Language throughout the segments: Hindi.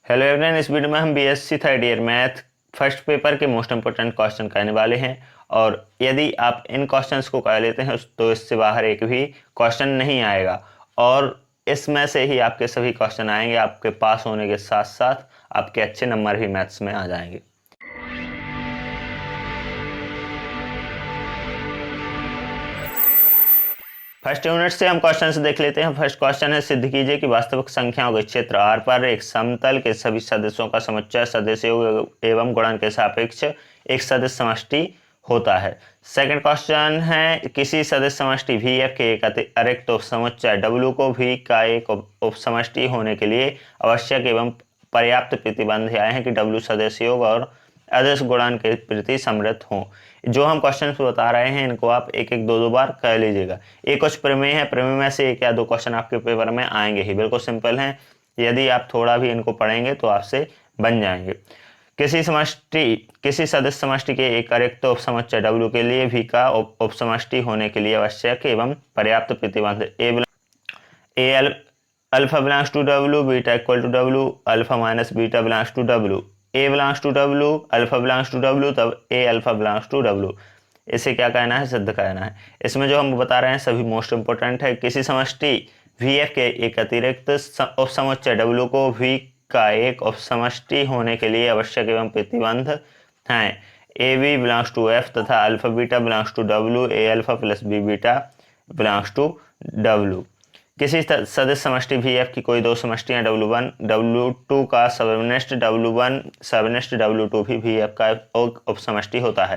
हेलो एवरीवन, इस वीडियो में हम BSc third year math first paper के मोस्ट इंपोर्टेंट क्वेश्चन करने वाले हैं। और यदि आप इन क्वेश्चंस को कर लेते हैं तो इससे बाहर एक भी क्वेश्चन नहीं आएगा और इसमें से ही आपके सभी क्वेश्चन आएंगे। आपके पास होने के साथ साथ आपके अच्छे नंबर भी मैथ्स में आ जाएंगे। फर्स्ट यूनिट से हम क्वेश्चन से देख लेते हैं। फर्स्ट क्वेश्चन है, सिद्ध कीजिए कि वास्तविक संख्याओं के क्षेत्र R पर एक समतल के सभी सदस्यों का समुच्चय सदस्यों एवं गुणन के सापेक्ष एक सदस्य समष्टि होता है। सेकंड क्वेश्चन है, किसी सदस्य समष्टि VF के एक अतिरिक्त उपसमुच्चय W को V का एक उपसमष्टि होने के लिए आवश्यक एवं पर्याप्त प्रतिबंध आए हैं कि W सदस्य योग और अदिश गुणन के प्रति समृद्ध हों। जो हम क्वेश्चन बता रहे हैं इनको आप एक एक दो बार कर लीजिएगा। ये कुछ प्रमेय है, प्रमेय में से एक या दो क्वेश्चन आपके पेपर में आएंगे ही, बिल्कुल सिंपल हैं। यदि आप थोड़ा भी इनको पढ़ेंगे तो आपसे बन जाएंगे। किसी सदस्य समष्टि के एक अतिरिक्त उपसमुच्चय W के लिए V का उपसमष्टि होने के लिए आवश्यक एवं पर्याप्त प्रतिबंध a alpha belongs to W, beta equal to W, alpha minus beta belongs to W, a belongs to W, alpha belongs to W, तब a alpha belongs to W। इसे क्या कहना है? सिद्ध कहना है। इसमें जो हम बता रहे हैं सभी मोस्ट इंपोर्टेंट है। किसी समष्टि VF के एक अतिरिक्त उपसमुच्चय W को V का एक उपसमष्टि होने के लिए आवश्यक एवं प्रतिबंध हैं। A b belongs to F तथा alpha beta belongs to W, a alpha plus b beta belongs to W। किसी सदस्य समष्टि VF की कोई दो समष्टियां W1 W2 का सबनेस्ट W1 सबनेस्ट W2 भी VF का उपसमष्टि होता है।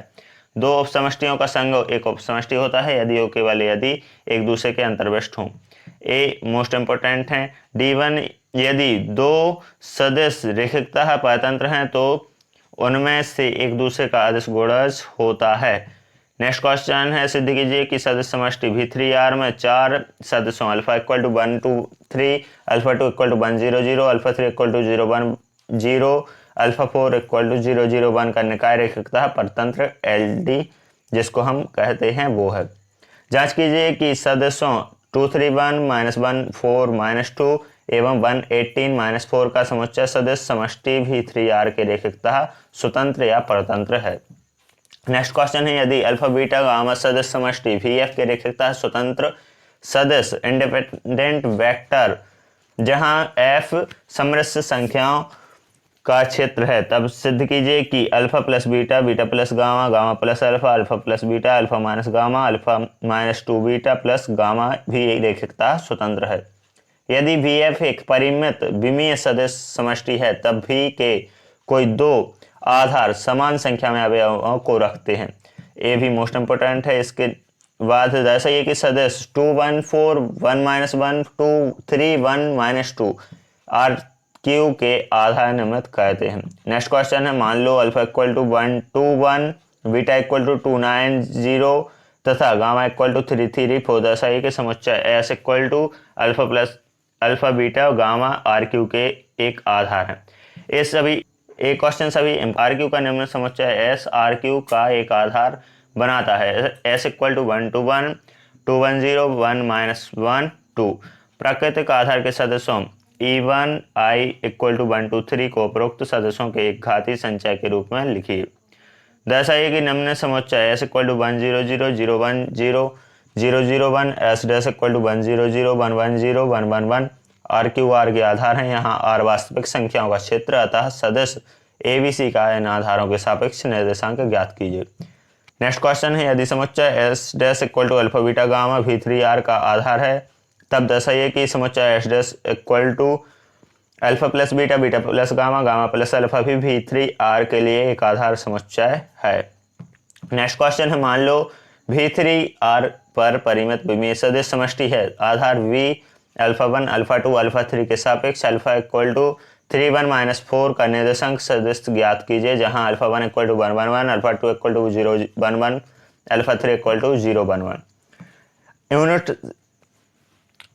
दो उपसमष्टियों का संग एक उपसमष्टि होता है यदि और केवल यदि एक दूसरे के अंतर्विष्ट हों। ए मोस्ट इंपोर्टेंट है। D1, यदि दो सदस्य रैखिकतः परतंत्र हैं तो उनमें से एक दूसरे का अदिश गुणज होता है। नेक्स्ट क्वेश्चन है, सिद्ध कीजिए कि सदस्य समष्टि V3R में चार सदस्यों alpha equal to 1 2 3, alpha 2 equal to 1 0 0, alpha 3 equal to 0 1 0, alpha 4 equal to 0 0 1 का निकाय रैखिकतः परतंत्र LD जिसको हम कहते हैं वो है। जांच कीजिए कि सदस्यों 2 3 1 -1 4 -2 एवं 1 18 -4 का समुच्चय सदस्य समष्टि V3R के रैखिकतः स्वतंत्र या परतंत्र है। नेक्स्ट क्वेश्चन है, यदि अल्फा बीटा गामा सदस्य समष्टि VF के रैखिकतः स्वतंत्र सदस्य इंडिपेंडेंट वेक्टर जहां F समरस संख्याओं का क्षेत्र है, तब सिद्ध कीजिए कि alpha plus beta, beta plus gamma, gamma plus alpha, alpha plus beta, alpha minus gamma, alpha minus 2 beta plus gamma भी एक रैखिकतः स्वतंत्र है। यदि VF एक परिमित विमीय सदस्य समष्टि है तब V के कोई दो आधार समान संख्या में अवयवों को रखते हैं। ये भी मोस्ट इंपोर्टेंट है। इसके बाद जैसा ये कि सदस्य 2 1 4 1 -1 2 3 1 -2 R Q के आधार निम्नलिखित कहते हैं। नेक्स्ट क्वेश्चन है, मान लो alpha equal to 1 2 1, beta equal to 2 9 0 तथा गामा इक्वल टू 3 3 4। दर्शाइए कि समुच्चय S equal to alpha plus alpha beta और गामा RQ के एक आधार है। ये सभी एक क्वेश्चन सभी RQ का निम्न समुच्चय S RQ का एक आधार बनाता है। S equal to 1 2 1 2 1 0 1 -1 2। प्राकृतिक आधार के सदस्यों E1 I इक्वल टू 1 2 3 को उपरोक्त सदस्यों के एक घातीय संचय के रूप में लिखिए। दर्शाइए कि निम्न समुच्चय S equal to 1 0 0 0 1 0 0 0 1 S dash equal to 1 0 0 1 1 0 1 1 1 RQ R के आधार हैं। यहाँ R वास्तविक संख्याओं का क्षेत्र, अतः सदस्य ABC का इन आधारों के सापेक्ष निर्देशांक ज्ञात कीजिए। नेक्स्ट क्वेश्चन है, यदि समुच्चय S dash equal to alpha beta gamma V3R का आधार है तब दर्शाइए कि समुच्चय S dash equal to alpha plus beta, beta plus gamma, gamma plus alpha भी V3R के लिए एक आधार समुच्चय है। नेक्स्ट क्वेश्चन है, मान लो V3R पर परिमित विमीय सदस्य समष्टि है। आधार V अल्फा 1 अल्फा 2 अल्फा 3 के सापेक्ष अल्फा इक्वल टू 3 1 -4 का निर्देशांक सदस्य ज्ञात कीजिए, जहां alpha 1 equal to 1 1 1, alpha 2 equal to 0 1 1, alpha 3 equal to 0 1 1।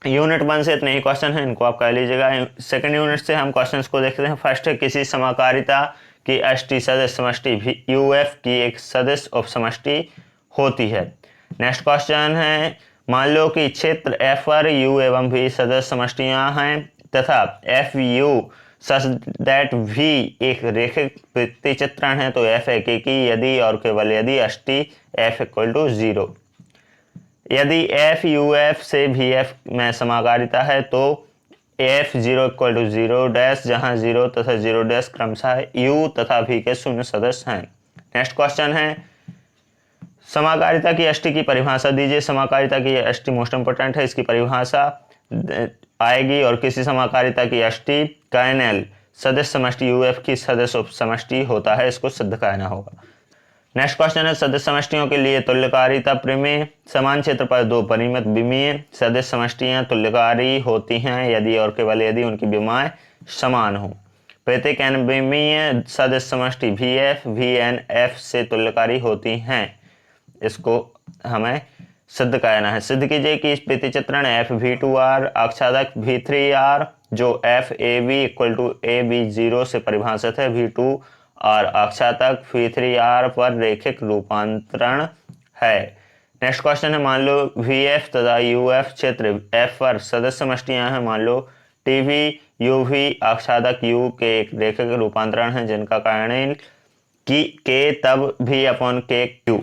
Unit 1 से इतने ही क्वेश्चन हैं, इनको आप कर लीजिएगा। सेकंड यूनिट से हम क्वेश्चंस को देखते हैं। फर्स्ट है, किसी समाकारिता की अष्टी सदस्य समष्टि UF की एक सदस्य उपसमष्टि होती है। नेक्स्ट क्वेश्चन है, मान लो कि क्षेत्र F पर U एवं V सदस्य समष्टियां हैं तथा FU सच दैट वी एक रेखिक प्रतिचित्रण है तो एफ एकेकी यदि और केवल यदि अष्टी एफ इक्वल टू 0। यदि एफ यू एफ से भी एफ में समाकारिता है तो एफ 0 इक्वल टू 0 डैश, जहाँ 0 तथा 0 डैश क्रमशः यू तथा भी के शून्य सदस्य हैं। नेक्स्ट क्वेश्चन है समाकारिता की अष्टी की परिभाषा दीजिए। समाकारिता की अष्टी मोस्ट इंपोर्टेंट है, इसकी परिभाषा आएगी और किसी समाकारिता की अष्टी कर्नेल सदस्य समष्टि यूएफ की सदस्य उप समष्टि होता है, इसको सिद्ध करना होगा। नेक्स्ट क्वेश्चन है सदस्य समष्टियों के लिए तुल्यकारिता प्रमेय। समान क्षेत्र पर दो परिमित विमीय सदस्य समष्टियां तुल्यकारी होती हैं यदि और केवल यदि उनकी विमाएं समान हो। प्रत्येक n विमीय सदस्य समष्टि वी एन एफ से तुल्यकारी होती हैं, इसको हमें सिद्ध करना है। सिद्ध कीजिए कि इस प्रतिचित्रण एफ वी टू आर आच्छादक वी थ्री आर जो F A B equal to A B 0 से परिभाषित है, वी टू और आक्षातक वी थ्री आर पर रेखिक रूपांतरण है। नेक्स्ट क्वेश्चन है मान लो वी एफ तथा यू एफ क्षेत्र एफ पर सदस्य समष्टियां हैं। मान लो टी वी यू वी आक्षादक यू के एक रेखिक रूपांतरण है जिनका कारण की के तब भी अपॉन के क्यू।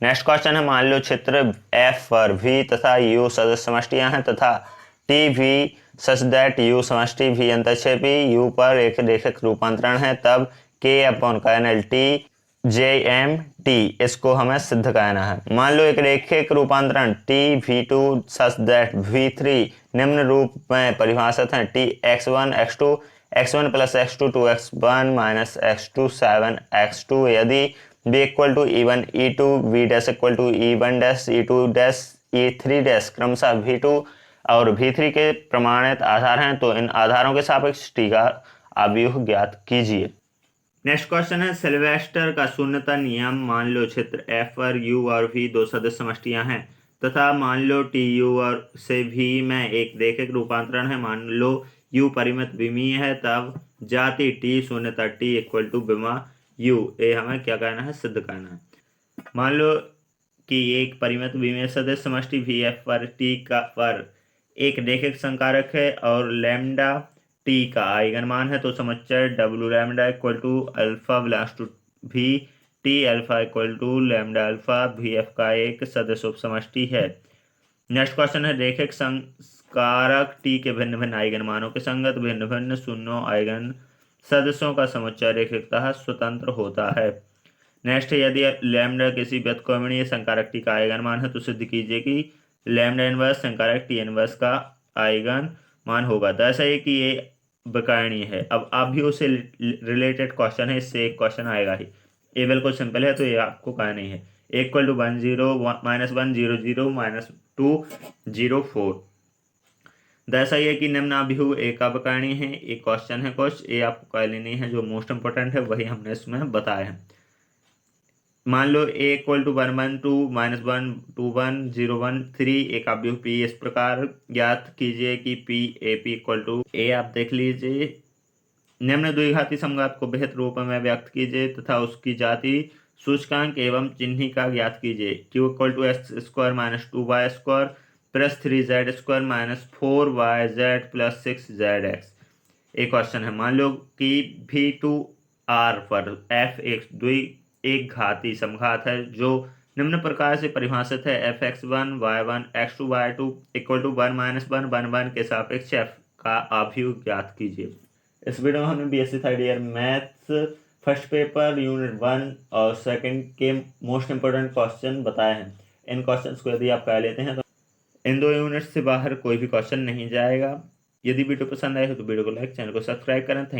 नेक्स्ट क्वेश्चन है मान लो क्षेत्र एफ पर वी तथा यू सदस्य समष्टियां हैं तथा T V such that you समष्टि भी अंतक्षेपी यू पर एक रेखिक रूपांतरण है, तब के अपॉन कर्नल टी जे एम टी, इसको हमें सिद्ध करना है। मान लो एक रेखिक रूपांतरण T V two such that V three निम्न रूप में परिभाषित है T X one plus X two X one minus X two 7 X two यदि B equal to E one E two V dash equal to E one dash E two dash E three dash क्रमशः वी टू और V3 के प्रमाणित आधार हैं तो इन आधारों के सापेक्ष टी का अवयव ज्ञात कीजिए। नेक्स्ट क्वेश्चन है सिल्वेस्टर का शून्यता नियम। मान लो क्षेत्र F पर U और V दो सदस्य समष्टियां हैं तथा मान लो टी यू और से V में एक रेखिक रूपांतरण है। मान लो U परिमित विमीय है, तब जाति T शून्यता T इक्वल टू विमा U, ये हमें क्या करना है, सिद्ध करना है। मान लो कि एक परिमित विमीय सदस्य समष्टि वी एफ पर टी का पर एक रेखिक संकारक है और लैम्डा टी का आइगन मान है तो समुच्चय W lambda equal to alpha belongs to V T alpha equal to lambda alpha V F का एक सदस्य उप समष्टि है। नेक्स्ट क्वेश्चन है रेखिक संकारक टी के भिन्न भिन्न आइगन मानों के संगत भिन्न भिन्न शून्यों आइगन सदस्यों का समुच्चय रेखिकतः स्वतंत्र होता है। नेक्स्ट है यदि लैम्डा किसी व्यतकोणीय संकारक टी का आइगन मान है तो सिद्ध कीजिए कि लैम्डा इनवर्स संकारक टी इनवर्स का आइगन मान होगा। तो ऐसा है कि ये विकर्णीय है। अब आप भी उससे रिलेटेड क्वेश्चन है, इससे एक क्वेश्चन आएगा ही। ये बिल्कुल सिंपल है तो ये आपको कहना ही है। Equal to 1 0 -1 0 0 -2 0 4। ऐसा ही है कि निम्न अभिव्यक्ति एक अवकरणीय है। एक क्वेश्चन है कुछ ये आपको कह लेनी है, जो मोस्ट इंपोर्टेंट है वही हमने इसमें बताया है। मान लो a इक्वल टू 1 1 2 -1 2 1 0 1 3 एक अवयव p इस प्रकार ज्ञात कीजिए कि p a p equal to a। आप देख लीजिए निम्न द्विघाती समघात को विहित रूप में व्यक्त कीजिए तथा उसकी जाति सूचकांक एवं चिन्हिका ज्ञात कीजिए। q equal to x square minus 2y square plus 3z square minus 4yz plus 6zx। एक क्वेश्चन है मान लो कि V2R पर f एक घाती समघात है जो निम्न प्रकार से परिभाषित है f(x1 y1 x2 y2 equal to 1 -1 1 1 के सापेक्ष f का अवयव ज्ञात कीजिए। इस वीडियो में हमने BSc third year maths first paper unit 1 और सेकंड के मोस्ट इंपोर्टेंट क्वेश्चन बताए हैं। इन क्वेश्चंस को यदि आप कर लेते हैं तो इन दो यूनिट से बाहर कोई भी क्वेश्चन नहीं जाएगा। यदि वीडियो पसंद आए हो तो वीडियो को लाइक, चैनल को सब्सक्राइब करें।